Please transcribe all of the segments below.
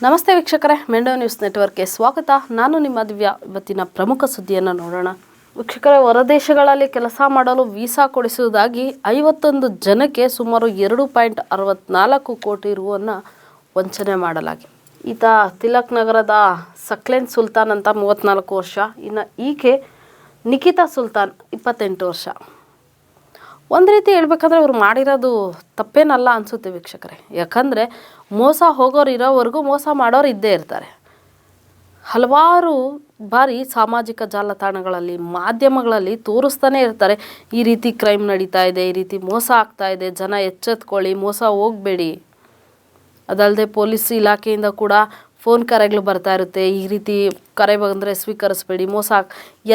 ನಮಸ್ತೆ ವೀಕ್ಷಕರೇ, ಮೆಂಡೋ ನ್ಯೂಸ್ ನೆಟ್ವರ್ಕ್ಗೆ ಸ್ವಾಗತ. ನಾನು ನಿಮ್ಮ ದಿವ್ಯಾ. ಇವತ್ತಿನ ಪ್ರಮುಖ ಸುದ್ದಿಯನ್ನು ನೋಡೋಣ. ವೀಕ್ಷಕರೇ, ಹೊರದೇಶಗಳಲ್ಲಿ ಕೆಲಸ ಮಾಡಲು ವೀಸಾ ಕೊಡಿಸುವುದಾಗಿ 51 ಜನಕ್ಕೆ ಸುಮಾರು 2.64 ಕೋಟಿ ರುವನ್ನು ವಂಚನೆ ಮಾಡಲಾಗಿದೆ. ಈತ ತಿಲಕ್ ನಗರದ ಸಕ್ಲೇನ್ ಸುಲ್ತಾನ್ ಅಂತ 34 ವರ್ಷ. ಇನ್ನು ಈಕೆ ನಿಖಿತಾ ಸುಲ್ತಾನ್ 28 ವರ್ಷ. ಒಂದು ರೀತಿ ಹೇಳ್ಬೇಕಂದ್ರೆ ಇವ್ರು ಮಾಡಿರೋದು ತಪ್ಪೇನಲ್ಲ ಅನಿಸುತ್ತೆ ವೀಕ್ಷಕರೇ. ಯಾಕಂದರೆ ಮೋಸ ಹೋಗೋರು ಇರೋವರೆಗೂ ಮೋಸ ಮಾಡೋರು ಇದ್ದೇ ಇರ್ತಾರೆ. ಹಲವಾರು ಬಾರಿ ಸಾಮಾಜಿಕ ಜಾಲತಾಣಗಳಲ್ಲಿ ಮಾಧ್ಯಮಗಳಲ್ಲಿ ತೋರಿಸ್ತಾನೆ ಇರ್ತಾರೆ, ಈ ರೀತಿ ಕ್ರೈಮ್ ನಡೀತಾ ಇದೆ, ಈ ರೀತಿ ಮೋಸ ಆಗ್ತಾ ಇದೆ, ಜನ ಎಚ್ಚೆತ್ಕೊಳ್ಳಿ, ಮೋಸ ಹೋಗಬೇಡಿ. ಅದಲ್ಲದೆ ಪೊಲೀಸ್ ಇಲಾಖೆಯಿಂದ ಕೂಡ ಫೋನ್ ಕರೆಗಳು ಬರ್ತಾ ಇರುತ್ತೆ, ಈ ರೀತಿ ಕರೆ ಬಂದರೆ ಸ್ವೀಕರಿಸಬೇಡಿ, ಮೋಸ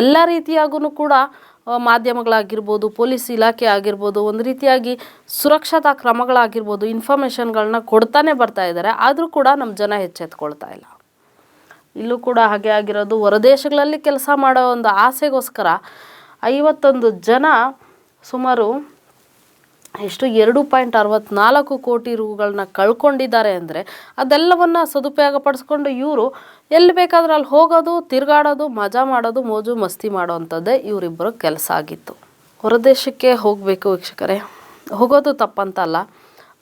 ಎಲ್ಲ ರೀತಿಯಾಗೂ ಕೂಡ ಮಾಧ್ಯಮಗಳಾಗಿರ್ಬೋದು, ಪೊಲೀಸ್ ಇಲಾಖೆ ಆಗಿರ್ಬೋದು, ಒಂದು ರೀತಿಯಾಗಿ ಸುರಕ್ಷತಾ ಕ್ರಮಗಳಾಗಿರ್ಬೋದು, ಇನ್ಫಾರ್ಮೇಷನ್ಗಳನ್ನ ಕೊಡ್ತಾನೆ ಬರ್ತಾ ಇದ್ದಾರೆ. ಆದರೂ ಕೂಡ ನಮ್ಮ ಜನ ಎಚ್ಚೆತ್ಕೊಳ್ತಾ ಇಲ್ಲ. ಇಲ್ಲೂ ಕೂಡ ಹಾಗೆ ಆಗಿರೋದು. ಹೊರದೇಶಗಳಲ್ಲಿ ಕೆಲಸ ಮಾಡೋ ಒಂದು ಆಸೆಗೋಸ್ಕರ 51 ಜನ ಸುಮಾರು 2.64 ಕೋಟಿ ರುಗಳನ್ನ ಕಳ್ಕೊಂಡಿದ್ದಾರೆ. ಅಂದರೆ ಅದೆಲ್ಲವನ್ನು ಸದುಪಯೋಗ ಪಡಿಸ್ಕೊಂಡು ಇವರು ಎಲ್ಲಿ ಬೇಕಾದರೂ ಅಲ್ಲಿ ಹೋಗೋದು, ತಿರುಗಾಡೋದು, ಮಜಾ ಮಾಡೋದು, ಮೋಜು ಮಸ್ತಿ ಮಾಡೋವಂಥದ್ದೇ ಇವರಿಬ್ಬರ ಕೆಲಸ ಆಗಿತ್ತು. ಹೊರದೇಶಕ್ಕೆ ಹೋಗಬೇಕು ವೀಕ್ಷಕರೇ, ಹೋಗೋದು ತಪ್ಪಂತಲ್ಲ,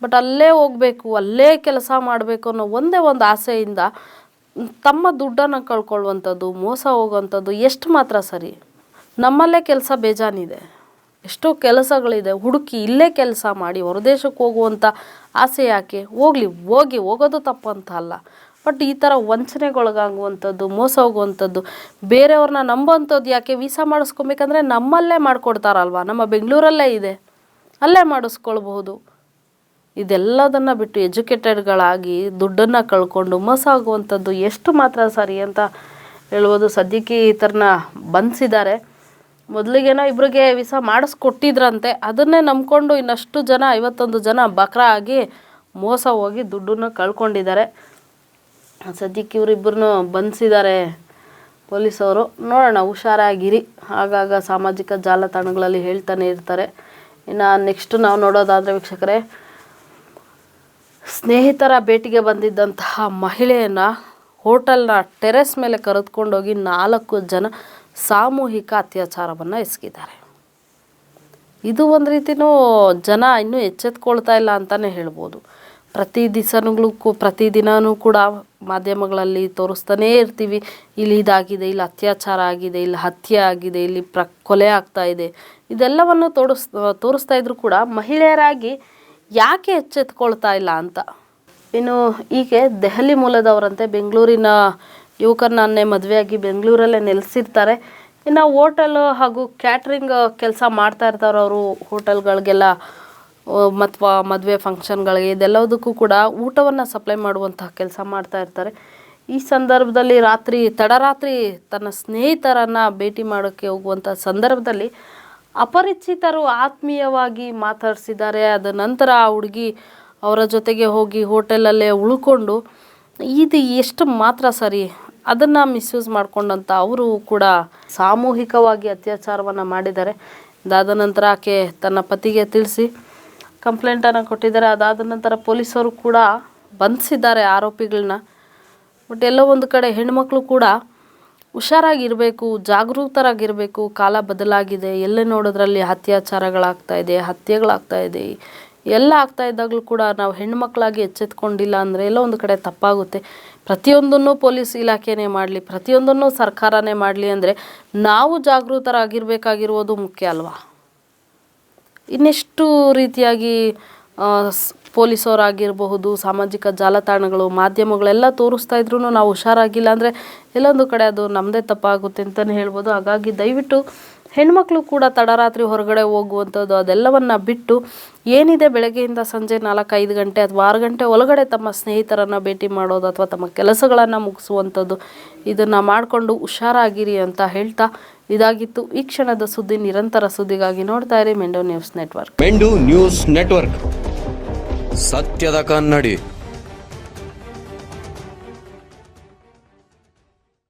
ಬಟ್ ಅಲ್ಲೇ ಹೋಗಬೇಕು, ಅಲ್ಲೇ ಕೆಲಸ ಮಾಡಬೇಕು ಅನ್ನೋ ಒಂದೇ ಒಂದು ಆಸೆಯಿಂದ ತಮ್ಮ ದುಡ್ಡನ್ನು ಕಳ್ಕೊಳ್ಳುವಂಥದ್ದು, ಮೋಸ ಹೋಗುವಂಥದ್ದು ಎಷ್ಟು ಮಾತ್ರ ಸರಿ? ನಮ್ಮಲ್ಲೇ ಕೆಲಸ ಬೇಜಾನಿದೆ, ಎಷ್ಟೋ ಕೆಲಸಗಳಿದೆ, ಹುಡುಕಿ ಇಲ್ಲೇ ಕೆಲಸ ಮಾಡಿ ಹೊರದೇಶಕ್ಕೆ ಹೋಗುವಂಥ ಆಸೆ ಯಾಕೆ? ಹೋಗೋದು ತಪ್ಪಂತ ಅಲ್ಲ, ಬಟ್ ಈ ಥರ ವಂಚನೆಗೊಳಗಾಗುವಂಥದ್ದು, ಮೋಸ ಹೋಗುವಂಥದ್ದು, ಬೇರೆಯವ್ರನ್ನ ನಂಬೋವಂಥದ್ದು ಯಾಕೆ? ವೀಸಾ ಮಾಡಿಸ್ಕೊಬೇಕಂದ್ರೆ ನಮ್ಮಲ್ಲೇ ಮಾಡಿಕೊಡ್ತಾರಲ್ವ, ನಮ್ಮ ಬೆಂಗಳೂರಲ್ಲೇ ಇದೆ, ಅಲ್ಲೇ ಮಾಡಿಸ್ಕೊಳ್ಬಹುದು. ಇದೆಲ್ಲದನ್ನು ಬಿಟ್ಟು ಎಜುಕೇಟೆಡ್ಗಳಾಗಿ ದುಡ್ಡನ್ನು ಕಳ್ಕೊಂಡು ಮೋಸ ಆಗುವಂಥದ್ದು ಎಷ್ಟು ಮಾತ್ರ ಸರಿ ಅಂತ ಹೇಳ್ಬೋದು. ಸದ್ಯಕ್ಕೆ ಈ ಥರನ ಬಂಧಿಸಿದ್ದಾರೆ. ಮೊದಲಿಗೇನೋ ಇಬ್ಬರಿಗೆ ವೀಸಾ ಮಾಡಿಸ್ಕೊಟ್ಟಿದ್ರಂತೆ, ಅದನ್ನೇ ನಂಬ್ಕೊಂಡು ಇನ್ನಷ್ಟು ಜನ 51 ಜನ ಬಕ್ರಾ ಆಗಿ ಮೋಸ ಹೋಗಿ ದುಡ್ಡನ್ನು ಕಳ್ಕೊಂಡಿದ್ದಾರೆ. ಸದ್ಯಕ್ಕೆ ಇವರಿಬ್ಬರನ್ನು ಬಂಧಿಸಿದ್ದಾರೆ ಪೊಲೀಸವರು. ನೋಡೋಣ, ಹುಷಾರಾಗಿರಿ. ಆಗಾಗ ಸಾಮಾಜಿಕ ಜಾಲತಾಣಗಳಲ್ಲಿ ಹೇಳ್ತಾನೆ ಇರ್ತಾರೆ. ಇನ್ನು ನೆಕ್ಸ್ಟ್ ನಾವು ನೋಡೋದಾದರೆ ವೀಕ್ಷಕರೇ, ಸ್ನೇಹಿತರ ಭೇಟಿಗೆ ಬಂದಿದ್ದಂತಹ ಮಹಿಳೆಯನ್ನು ಹೋಟೆಲ್ನ ಟೆರೆಸ್ ಮೇಲೆ ಕರೆದುಕೊಂಡೋಗಿ 4 ಜನ ಸಾಮೂಹಿಕ ಅತ್ಯಾಚಾರವನ್ನು ಎಸಗಿದ್ದಾರೆ. ಇದು ಒಂದು ರೀತಿಯೂ ಜನ ಇನ್ನೂ ಎಚ್ಚೆತ್ಕೊಳ್ತಾ ಇಲ್ಲ ಅಂತಲೇ ಹೇಳ್ಬೋದು. ಪ್ರತಿದಿನವೂ ಕೂಡ ಮಾಧ್ಯಮಗಳಲ್ಲಿ ತೋರಿಸ್ತಾನೇ ಇರ್ತೀವಿ, ಇಲ್ಲಿ ಇದಾಗಿದೆ, ಇಲ್ಲಿ ಅತ್ಯಾಚಾರ ಆಗಿದೆ, ಇಲ್ಲಿ ಹತ್ಯೆ ಆಗಿದೆ, ಇಲ್ಲಿ ಕೊಲೆ ಆಗ್ತಾ ಇದೆ. ಇದೆಲ್ಲವನ್ನು ತೋರಿಸ್ತಾ ಇದ್ರು ಕೂಡ ಮಹಿಳೆಯರಾಗಿ ಯಾಕೆ ಎಚ್ಚೆತ್ಕೊಳ್ತಾ ಇಲ್ಲ ಅಂತ. ಇನ್ನು ಹೀಗೆ ದೆಹಲಿ ಮೂಲದವರಂತೆ, ಬೆಂಗಳೂರಿನ ಯುವಕರನ್ನೇ ಮದುವೆಯಾಗಿ ಬೆಂಗಳೂರಲ್ಲೇ ನೆಲೆಸಿರ್ತಾರೆ. ಇನ್ನು ಹೋಟೆಲ್ ಹಾಗೂ ಕ್ಯಾಟ್ರಿಂಗ್ ಕೆಲಸ ಮಾಡ್ತಾ ಇರ್ತಾರೆ ಅವರು. ಹೋಟೆಲ್ಗಳಿಗೆಲ್ಲ ಮತ್ತು ಮದುವೆ ಫಂಕ್ಷನ್ಗಳಿಗೆ ಇದೆಲ್ಲದಕ್ಕೂ ಕೂಡ ಊಟವನ್ನು ಸಪ್ಲೈ ಮಾಡುವಂತಹ ಕೆಲಸ ಮಾಡ್ತಾ ಇರ್ತಾರೆ. ಈ ಸಂದರ್ಭದಲ್ಲಿ ತಡರಾತ್ರಿ ತನ್ನ ಸ್ನೇಹಿತರನ್ನು ಭೇಟಿ ಮಾಡೋಕ್ಕೆ ಹೋಗುವಂಥ ಸಂದರ್ಭದಲ್ಲಿ ಅಪರಿಚಿತರು ಆತ್ಮೀಯವಾಗಿ ಮಾತಾಡಿಸಿದ್ದಾರೆ. ಅದ ನಂತರ ಆ ಹುಡುಗಿ ಅವರ ಜೊತೆಗೆ ಹೋಗಿ ಹೋಟೆಲಲ್ಲೇ ಉಳ್ಕೊಂಡು, ಇದು ಎಷ್ಟು ಮಾತ್ರ ಸರಿ? ಅದನ್ನು ಮಿಸ್ಯೂಸ್ ಮಾಡಿಕೊಂಡಂಥ ಅವರು ಕೂಡ ಸಾಮೂಹಿಕವಾಗಿ ಅತ್ಯಾಚಾರವನ್ನು ಮಾಡಿದ್ದಾರೆ. ಅದಾದ ನಂತರ ಆಕೆ ತನ್ನ ಪತಿಗೆ ತಿಳಿಸಿ ಕಂಪ್ಲೇಂಟನ್ನು ಕೊಟ್ಟಿದ್ದಾರೆ. ಅದಾದ ನಂತರ ಪೊಲೀಸರು ಕೂಡ ಬಂಧಿಸಿದ್ದಾರೆ ಆರೋಪಿಗಳನ್ನ. ಬಟ್ ಎಲ್ಲೋ ಒಂದು ಕಡೆ ಹೆಣ್ಮಕ್ಳು ಕೂಡ ಹುಷಾರಾಗಿರಬೇಕು, ಜಾಗರೂಕರಾಗಿರಬೇಕು. ಕಾಲ ಬದಲಾಗಿದೆ, ಎಲ್ಲೇ ನೋಡೋದ್ರಲ್ಲಿ ಅತ್ಯಾಚಾರಗಳಾಗ್ತಾಯಿದೆ, ಹತ್ಯೆಗಳಾಗ್ತಾಯಿದೆ. ಎಲ್ಲ ಆಗ್ತಾ ಇದ್ದಾಗಲೂ ಕೂಡ ನಾವು ಹೆಣ್ಮಕ್ಳಾಗಿ ಎಚ್ಚೆತ್ಕೊಂಡಿಲ್ಲ ಅಂದರೆ ಎಲ್ಲೋ ಒಂದು ಕಡೆ ತಪ್ಪಾಗುತ್ತೆ. ಪ್ರತಿಯೊಂದನ್ನು ಪೊಲೀಸ್ ಇಲಾಖೆನೇ ಮಾಡಲಿ, ಪ್ರತಿಯೊಂದನ್ನು ಸರ್ಕಾರನೇ ಮಾಡಲಿ ಅಂದರೆ ನಾವು ಜಾಗೃತರಾಗಿರಬೇಕಾಗಿರುವುದು ಮುಖ್ಯ ಅಲ್ವಾ? ಇನ್ನೆಷ್ಟು ರೀತಿಯಾಗಿ ಪೊಲೀಸವರಾಗಿರಬಹುದು, ಸಾಮಾಜಿಕ ಜಾಲತಾಣಗಳು, ಮಾಧ್ಯಮಗಳೆಲ್ಲ ತೋರಿಸ್ತಾ ಇದ್ರೂ ನಾವು ಹುಷಾರಾಗಿಲ್ಲ ಅಂದರೆ ಎಲ್ಲೊಂದು ಕಡೆ ಅದು ನಮ್ಮದೇ ತಪ್ಪಾಗುತ್ತೆ ಅಂತಲೇ ಹೇಳ್ಬೋದು. ಹಾಗಾಗಿ ದಯವಿಟ್ಟು ಹೆಣ್ಮಕ್ಳು ಕೂಡ ತಡರಾತ್ರಿ ಹೊರಗಡೆ ಹೋಗುವಂಥದ್ದು ಅದೆಲ್ಲವನ್ನು ಬಿಟ್ಟು ಏನಿದೆ ಬೆಳಗ್ಗೆಯಿಂದ ಸಂಜೆ 4-5 ಗಂಟೆ ಅಥವಾ 6 ಗಂಟೆ ಒಳಗಡೆ ತಮ್ಮ ಸ್ನೇಹಿತರನ್ನು ಭೇಟಿ ಮಾಡೋದು ಅಥವಾ ತಮ್ಮ ಕೆಲಸಗಳನ್ನು ಮುಗಿಸುವಂಥದ್ದು, ಇದನ್ನು ಮಾಡಿಕೊಂಡು ಹುಷಾರಾಗಿರಿ ಅಂತ ಹೇಳ್ತಾ ಇದಾಗಿತ್ತು ಈ ಕ್ಷಣದ ಸುದ್ದಿ. ನಿರಂತರ ಸುದ್ದಿಗಾಗಿ ನೋಡ್ತಾ ಇರಿ ಮೆಂಡೋ ನ್ಯೂಸ್ ನೆಟ್ವರ್ಕ್. ಮೆಂಡು ನ್ಯೂಸ್ ನೆಟ್ವರ್ಕ್, ಸತ್ಯದ ಕನ್ನಡಿ.